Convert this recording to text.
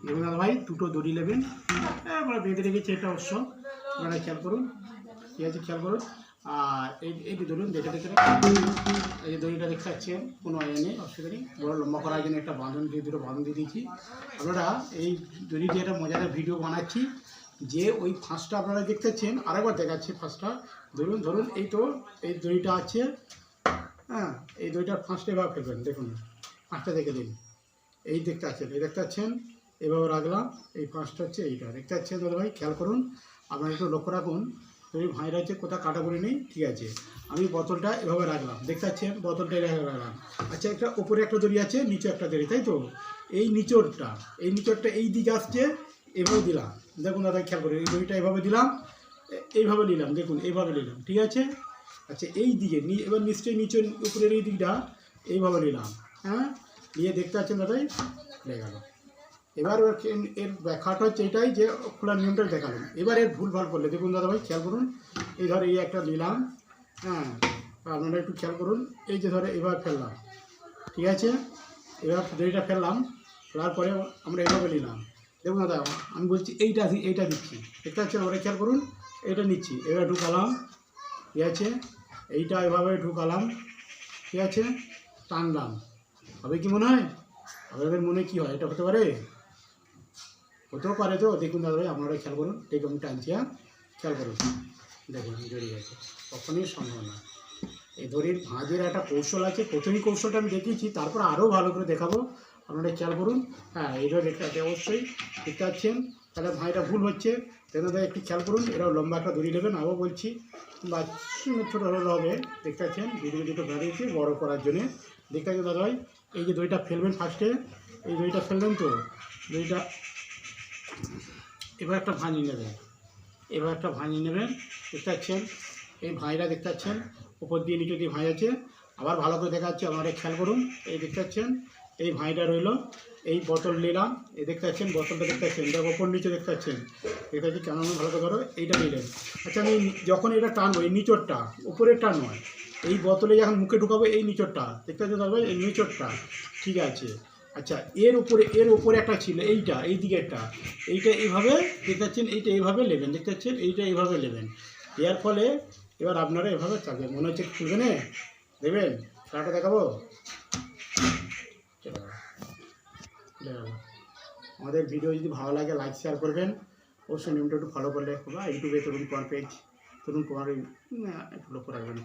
দেখুন দাদা ভাই দুটো দড়ি নেবেন, আমরা বেঁধে রেখেছি এটা অবশ্য, আপনারা খেয়াল করুন, ঠিক আছে খেয়াল করুন। আর এইটি ধরুন দেখে দেখে এই যে দড়িটা দেখতে পাচ্ছেন কোনো নেই, অসুবিধা নেই, বড় লম্বা করার জন্য একটা বাঁধন দিয়ে দুটো বাঁধন দিয়ে দিয়েছি। আপনারা এই দড়ি দিয়ে একটা মজাদার ভিডিও বানাচ্ছি, যে ওই ফাঁসটা আপনারা দেখতে পাচ্ছেন, আরেকবার দেখাচ্ছি ফাঁসটা। ধরুন ধরুন এই তো এই দড়িটা আছে, হ্যাঁ এই দড়িটার ফাঁসটা এভাবে ফেলবেন, দেখুন ফাঁসটা দেখে দিন, এই দেখতে পাচ্ছেন, এই দেখতে পাচ্ছেন, এভাবে রাখলাম, এই ফাঁসটা হচ্ছে এইটা দেখতে পাচ্ছেন দাদা ভাই, খেয়াল করুন, আপনারা একটু লক্ষ্য রাখুন। তুমি ভাইরা হচ্ছে কোথাও কাটাকুড়ি নেই, ঠিক আছে। আমি বোতলটা এভাবে রাখলাম, দেখতে পাচ্ছেন বোতলটা রাখলাম। আচ্ছা একটা উপরে একটা দড়ি আছে, নিচে একটা দড়ি, তাই তো। এই নিচরটা এই দিকে আসছে, এভাবে দিলাম, দেখুন দাদা খেয়াল করে, এই দড়িটা এভাবে দিলাম, এইভাবে নিলাম, দেখুন এইভাবে নিলাম, ঠিক আছে। আচ্ছা এই দিকে এবার নিশ্চয়ই নিচের উপরের এই দিকটা এইভাবে নিলাম, হ্যাঁ নিয়ে দেখতে পাচ্ছেন দাদাই হয়ে গেল। এবার এর ব্যাখ্যাটা হচ্ছে এটাই যে খোলার নিয়মটা দেখালাম। এবার এর ভুলভাল করলে দেখুন দাদাভাই খেয়াল করুন, এই ধরে এই একটা নিলাম, হ্যাঁ আপনারা একটু খেয়াল করুন, এই যে ধরে এবার ফেললাম, ঠিক আছে। এবার দড়িটা ফেললাম, ফেলার পরে আমরা এভাবে নিলাম, দেখুন দাদা আমি বলছি এইটা দিচ্ছি, দেখতে পাচ্ছেন, ওরা খেয়াল করুন, এইটা নিচ্ছি, এবার ঢুকালাম, ঠিক আছে, এইটা এভাবে ঢুকালাম, ঠিক আছে, টানলাম, হবে কি মনে হয়? আপনাদের মনে কি হয় এটা হতে পারে? হতেও পারে তো, দেখুন দাদা ভাই আপনারা খেয়াল করুন, দেখুন আমি টানছি, হ্যাঁ খেয়াল করুন, দেখুন দড়ি আছে, কখনোই সম্ভব না। এই দড়ির ভাঁজের একটা কৌশল আছে, প্রথমেই কৌশলটা আমি দেখিয়েছি, তারপর আরও ভালো করে দেখাবো, আপনারা খেয়াল করুন। হ্যাঁ এইটাও দেখতে আছে অবশ্যই, দেখতে পাচ্ছেন, তাহলে ভাঁজটা ভুল হচ্ছে, দাদা একটু খেয়াল করুন, এরাও লম্বা একটা দড়ি নেবেন, আরও বলছি, বা ছোটো হলে হবে, দেখতে পাচ্ছেন দুটো বেরিয়েছে বড়ো করার জন্যে, দেখতে পাচ্ছেন দাদা ভাই। এই যে দড়িটা ফেলবেন ফার্স্টে, এই দড়িটা ফেলবেন তো, দড়িটা এবার একটা ভাঁজি নেবেন, দেখতে পাচ্ছেন, এই ভাঁজটা দেখতে পাচ্ছেন, উপর দিয়ে নিচে দিয়ে ভাঁজ আছে, আবার ভালো করে দেখাচ্ছি, আপনারা খেয়াল করুন, এই দেখতে পাচ্ছেন, এই ভাঁজটা রইল, এই বোতল নিলাম, এই দেখতে পাচ্ছেন বোতলটা দেখতে পাচ্ছেন, এটা ওপর নিচে দেখতে পাচ্ছেন, দেখতে পাচ্ছি কেমন ভালো করে ধরো, এইটা নিলেন। আচ্ছা আমি যখন এটা টানবো, এই নিচরটা উপরেরটা নয়, এই বোতলে যখন মুখে ঢুকাবো এই নিচরটা, দেখতে পাচ্ছেন দাদা এই নিচরটা, ঠিক আছে। আচ্ছা এর উপরে একটা ছিল, এই দিকেরটা, এইটা এইভাবে দেখতে পাচ্ছেন, এইটা এইভাবে নেবেন, দেখতে পাচ্ছেন এইটা এইভাবে নেবেন, এর ফলে এবার আপনারা এভাবে চাপবেন, মনে হচ্ছে খুলবে না, দেবেন খেলাটা দেখাবো, আমাদের ভিডিও যদি ভালো লাগে লাইক শেয়ার করবেন, অবশ্যই নিয়মটা একটু ফলো করলে, বা ইউটিউবে তরুণ কুমার পেজ, তরুণ কুমার একটু লক্ষ্য রাখবেন।